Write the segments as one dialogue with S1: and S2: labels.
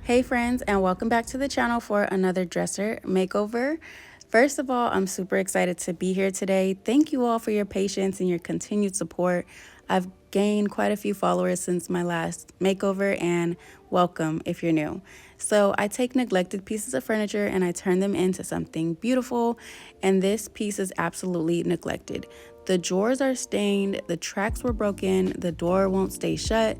S1: Hey friends, and welcome back to the channel for another dresser makeover. First of all, I'm super excited to be here today. Thank you all for your patience and your continued support. I've gained quite a few followers since my last makeover, and welcome if you're new. So I take neglected pieces of furniture and I turn them into something beautiful, and this piece is absolutely neglected. The drawers are stained, the tracks were broken, the door won't stay shut.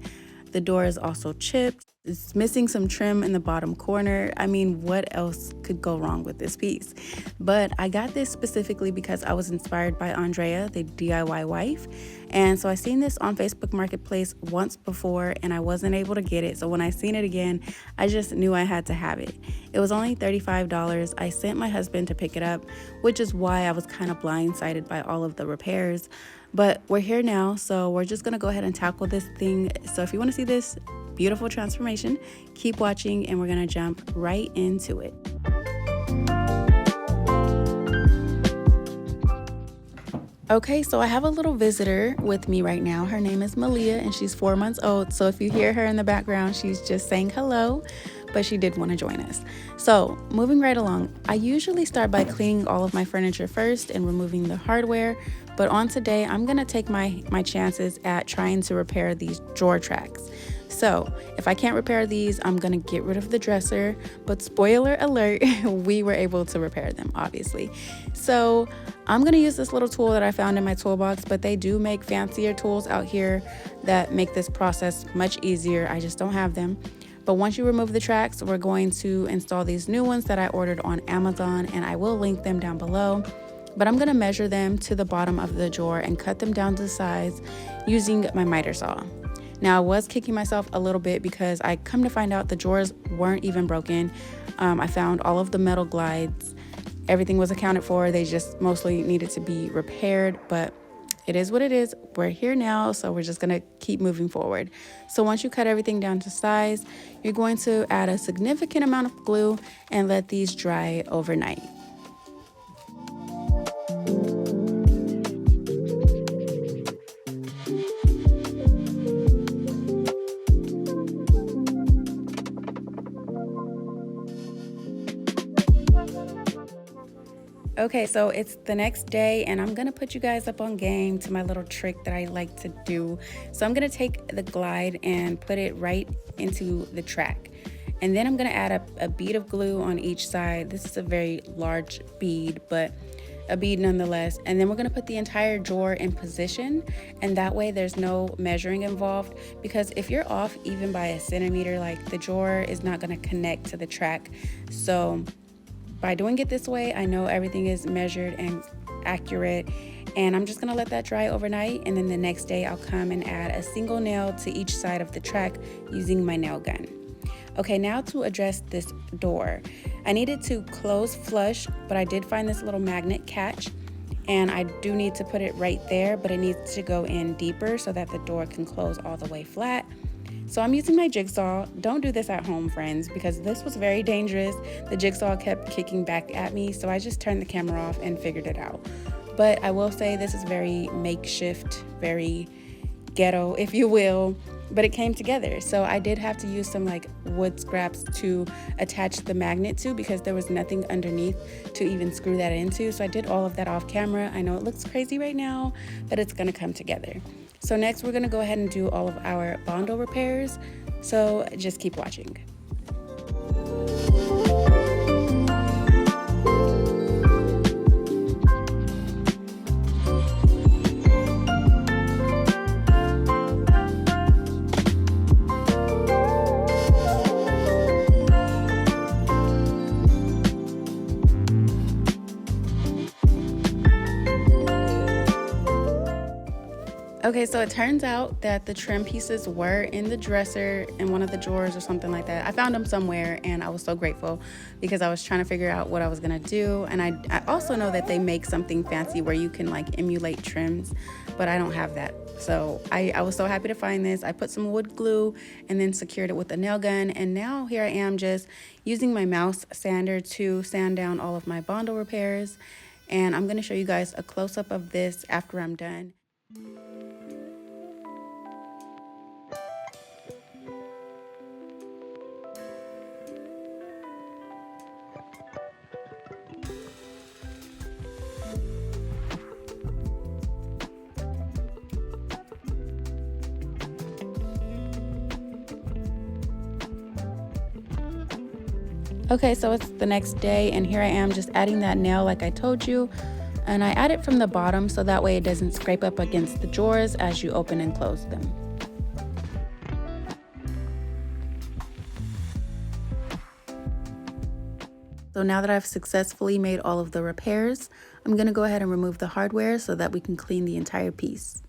S1: The door is also chipped. It's missing some trim in the bottom corner. I mean, what else could go wrong with this piece? But I got this specifically because I was inspired by Andrea, the DIY wife. And so I seen this on Facebook Marketplace once before and I wasn't able to get it. So when I seen it again, I just knew I had to have it. It was only $35. I sent my husband to pick it up, which is why I was kind of blindsided by all of the repairs. But we're here now, so we're just gonna go ahead and tackle this thing. So if you want to see this beautiful transformation, keep watching and we're gonna jump right into it. Okay, so I have a little visitor with me right now. Her name is Malia and she's 4 months old. So if you hear her in the background, she's just saying hello, but she did want to join us. So moving right along, I usually start by cleaning all of my furniture first and removing the hardware. But on today, I'm gonna take my chances at trying to repair these drawer tracks. So if I can't repair these, I'm gonna get rid of the dresser, but spoiler alert, we were able to repair them, obviously. So I'm gonna use this little tool that I found in my toolbox, but they do make fancier tools out here that make this process much easier. I just don't have them. But once you remove the tracks, we're going to install these new ones that I ordered on Amazon, and I will link them down below. But I'm gonna measure them to the bottom of the drawer and cut them down to size using my miter saw. Now I was kicking myself a little bit because I come to find out the drawers weren't even broken. I found all of the metal glides. Everything was accounted for. They just mostly needed to be repaired, but it is what it is. We're here now, so we're just gonna keep moving forward. So once you cut everything down to size, you're going to add a significant amount of glue and let these dry overnight. Okay, so it's the next day and I'm gonna put you guys up on game to my little trick that I like to do. So I'm gonna take the glide and put it right into the track. And then I'm gonna add a bead of glue on each side. This is a very large bead, but a bead nonetheless. And then we're gonna put the entire drawer in position, and that way there's no measuring involved, because if you're off even by a centimeter, like the drawer is not gonna connect to the track. So by doing it this way, I know everything is measured and accurate, and I'm just gonna let that dry overnight, and then the next day I'll come and add a single nail to each side of the track using my nail gun. Okay, now to address this door. I needed to close flush, but I did find this little magnet catch, and I do need to put it right there, but it needs to go in deeper so that the door can close all the way flat. So I'm using my jigsaw. Don't do this at home, friends, because this was very dangerous. The jigsaw kept kicking back at me, so I just turned the camera off and figured it out. But I will say this is very makeshift, very ghetto, if you will, but it came together. So I did have to use some like wood scraps to attach the magnet to, because there was nothing underneath to even screw that into. So I did all of that off camera. I know it looks crazy right now, but it's gonna come together. So next we're gonna go ahead and do all of our bondo repairs. So just keep watching. Okay, so it turns out that the trim pieces were in the dresser in one of the drawers or something like that. I found them somewhere and I was so grateful because I was trying to figure out what I was gonna do. And I also know that they make something fancy where you can like emulate trims, but I don't have that. So I was so happy to find this. I put some wood glue and then secured it with a nail gun. And now here I am just using my mouse sander to sand down all of my bondo repairs. And I'm gonna show you guys a close-up of this after I'm done. Okay, so it's the next day and here I am just adding that nail like I told you. And I add it from the bottom so that way it doesn't scrape up against the drawers as you open and close them. So now that I've successfully made all of the repairs, I'm going to go ahead and remove the hardware so that we can clean the entire piece.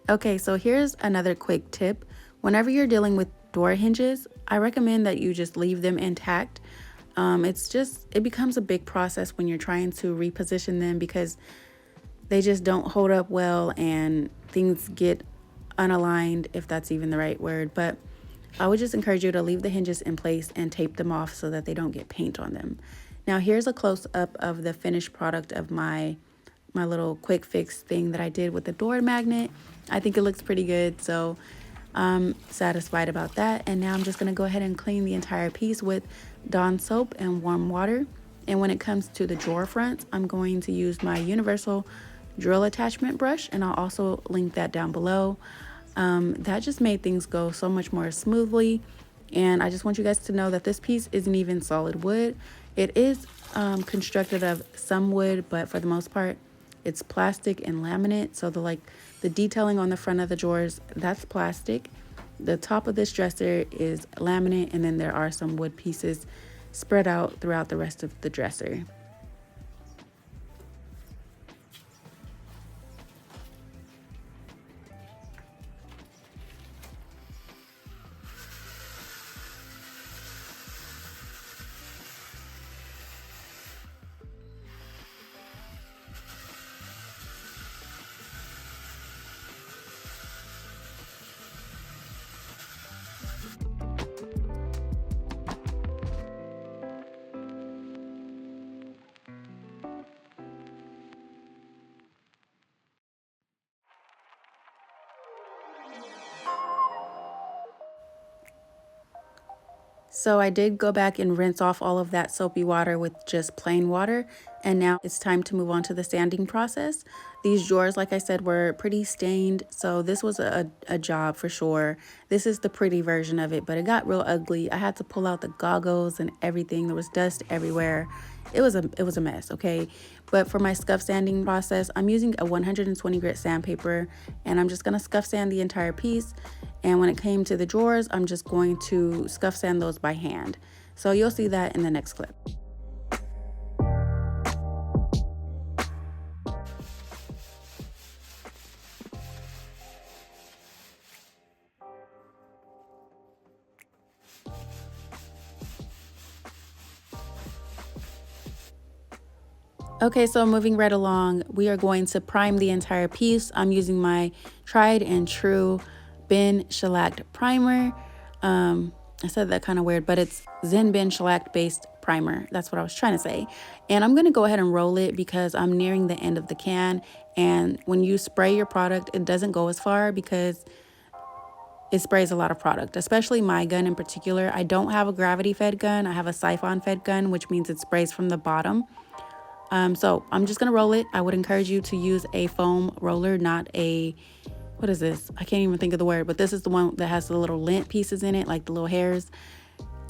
S1: Okay, so here's another quick tip. Whenever you're dealing with door hinges, I recommend that you just leave them intact. It becomes a big process when you're trying to reposition them because they just don't hold up well and things get unaligned, if that's even the right word. But I would just encourage you to leave the hinges in place and tape them off so that they don't get paint on them. Now here's a close-up of the finished product of my little quick fix thing that I did with the door magnet. I think it looks pretty good, so I'm satisfied about that. And now I'm just going to go ahead and clean the entire piece with Dawn soap and warm water. And when it comes to the drawer fronts, I'm going to use my universal drill attachment brush, and I'll also link that down below. That just made things go so much more smoothly. And I just want you guys to know that this piece isn't even solid wood. It is constructed of some wood, but for the most part it's plastic and laminate. So the detailing on the front of the drawers, that's plastic. The top of this dresser is laminate, and then there are some wood pieces spread out throughout the rest of the dresser. So I did go back and rinse off all of that soapy water with just plain water. And now it's time to move on to the sanding process. These drawers, like I said, were pretty stained. So this was a job for sure. This is the pretty version of it, but it got real ugly. I had to pull out the goggles and everything. There was dust everywhere. It was a mess, okay? But for my scuff sanding process, I'm using a 120 grit sandpaper, and I'm just gonna scuff sand the entire piece. And when it came to the drawers, I'm just going to scuff sand those by hand. So you'll see that in the next clip. Okay, so moving right along, we are going to prime the entire piece. I'm using my tried and true Ben shellacked primer. I said that kind of weird, but it's Zen Ben shellac based primer. That's what I was trying to say. And I'm going to go ahead and roll it because I'm nearing the end of the can. And when you spray your product, it doesn't go as far because it sprays a lot of product, especially my gun in particular. I don't have a gravity fed gun. I have a siphon fed gun, which means it sprays from the bottom. So I'm just going to roll it. I would encourage you to use a foam roller, not a, what is this? I can't even think of the word, but this is the one that has the little lint pieces in it, like the little hairs.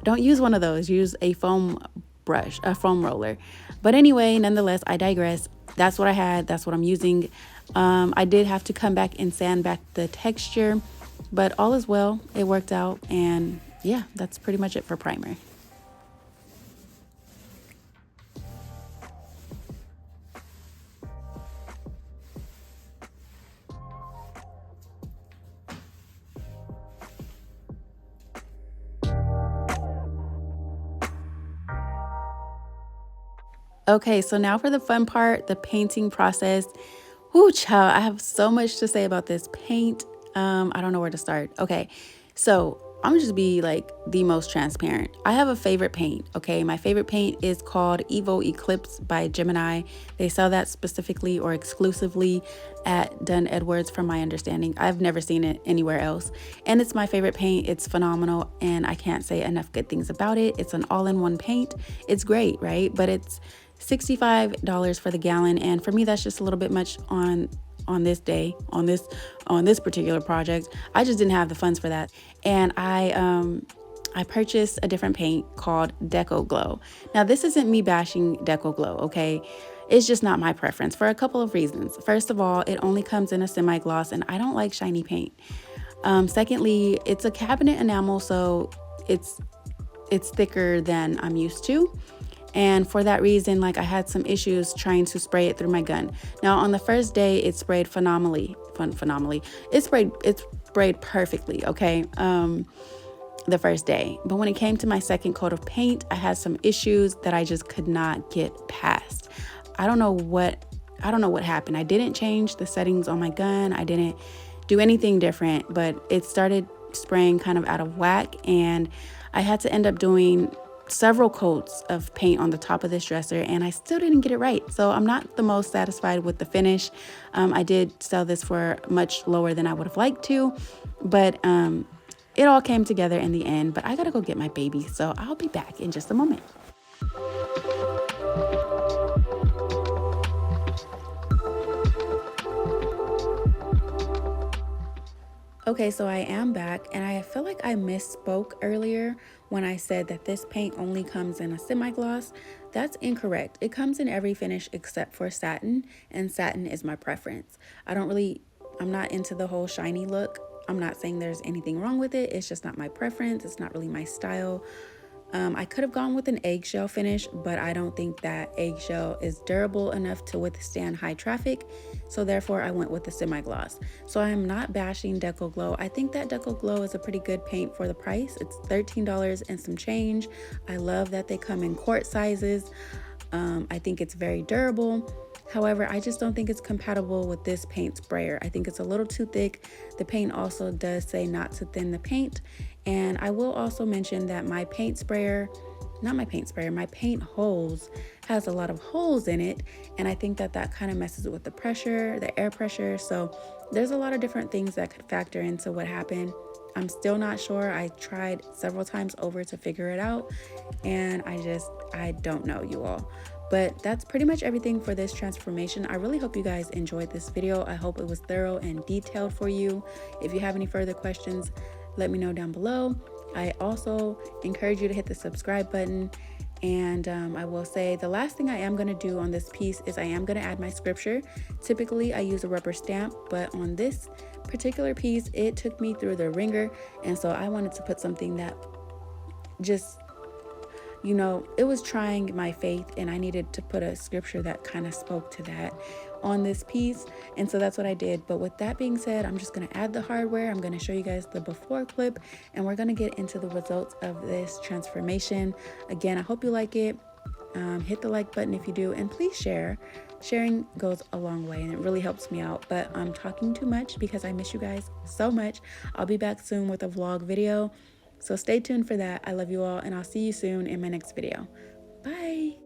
S1: Don't use one of those. Use a foam brush, a foam roller. But anyway, nonetheless, I digress. That's what I had. That's what I'm using. I did have to come back and sand back the texture, but all is well. It worked out. And yeah, that's pretty much it for primer. Okay, so now for the fun part, the painting process. Whoo, child, I have so much to say about this paint. I don't know where to start. Okay, so I'm gonna just be like the most transparent. I have a favorite paint, okay? My favorite paint is called Evo Eclipse by Gemini. They sell that specifically or exclusively at Dunn Edwards from my understanding. I've never seen it anywhere else. And it's my favorite paint. It's phenomenal and I can't say enough good things about it. It's an all-in-one paint. It's great, right? But it's $65 for the gallon, and for me that's just a little bit much on on this day, on this particular project. I just didn't have the funds for that. And I purchased a different paint called Deco Glow. Now, this isn't me bashing Deco Glow, okay? It's just not my preference for a couple of reasons. First of all, it only comes in a semi-gloss and I don't like shiny paint. Secondly, it's a cabinet enamel, so it's thicker than I'm used to. And for that reason, like, I had some issues trying to spray it through my gun. Now, on the first day, it sprayed phenomenally. It sprayed perfectly, okay? The first day. But when it came to my second coat of paint, I had some issues that I just could not get past. I don't know what happened. I didn't change the settings on my gun. I didn't do anything different, but it started spraying kind of out of whack, and I had to end up doing several coats of paint on the top of this dresser, and I still didn't get it right. So I'm not the most satisfied with the finish. I did sell this for much lower than I would have liked to, but it all came together in the end. But I gotta go get my baby, so I'll be back in just a moment. Okay, so I am back, and I feel like I misspoke earlier when I said that this paint only comes in a semi-gloss. That's incorrect. It comes in every finish except for satin, and satin is my preference. I'm not into the whole shiny look. I'm not saying there's anything wrong with it. It's just not my preference. It's not really my style. I could have gone with an eggshell finish, but I don't think that eggshell is durable enough to withstand high traffic. So therefore I went with the semi-gloss. So I'm not bashing Deco Glow. I think that Deco Glow is a pretty good paint for the price. It's $13 and some change. I love that they come in quart sizes. I think it's very durable. However, I just don't think it's compatible with this paint sprayer. I think it's a little too thick. The paint also does say not to thin the paint. And I will also mention that my paint hose has a lot of holes in it. And I think that kind of messes with the pressure, the air pressure. So there's a lot of different things that could factor into what happened. I'm still not sure. I tried several times over to figure it out, and I don't know, you all. But that's pretty much everything for this transformation. I really hope you guys enjoyed this video. I hope it was thorough and detailed for you. If you have any further questions, let me know down below. I also encourage you to hit the subscribe button. And I will say the last thing I am going to do on this piece is I am going to add my scripture. Typically I use a rubber stamp, but on this particular piece it took me through the ringer, and so I wanted to put something that just, you know, it was trying my faith, and I needed to put a scripture that kind of spoke to that on this piece. And so that's what I did. But with that being said, I'm just going to add the hardware. I'm going to show you guys the before clip, and we're going to get into the results of this transformation. Again, I hope you like it. Hit the like button if you do, and please share. Sharing goes a long way, and it really helps me out. But I'm talking too much because I miss you guys so much. I'll be back soon with a vlog video, so stay tuned for that. I love you all, and I'll see you soon in my next video. Bye.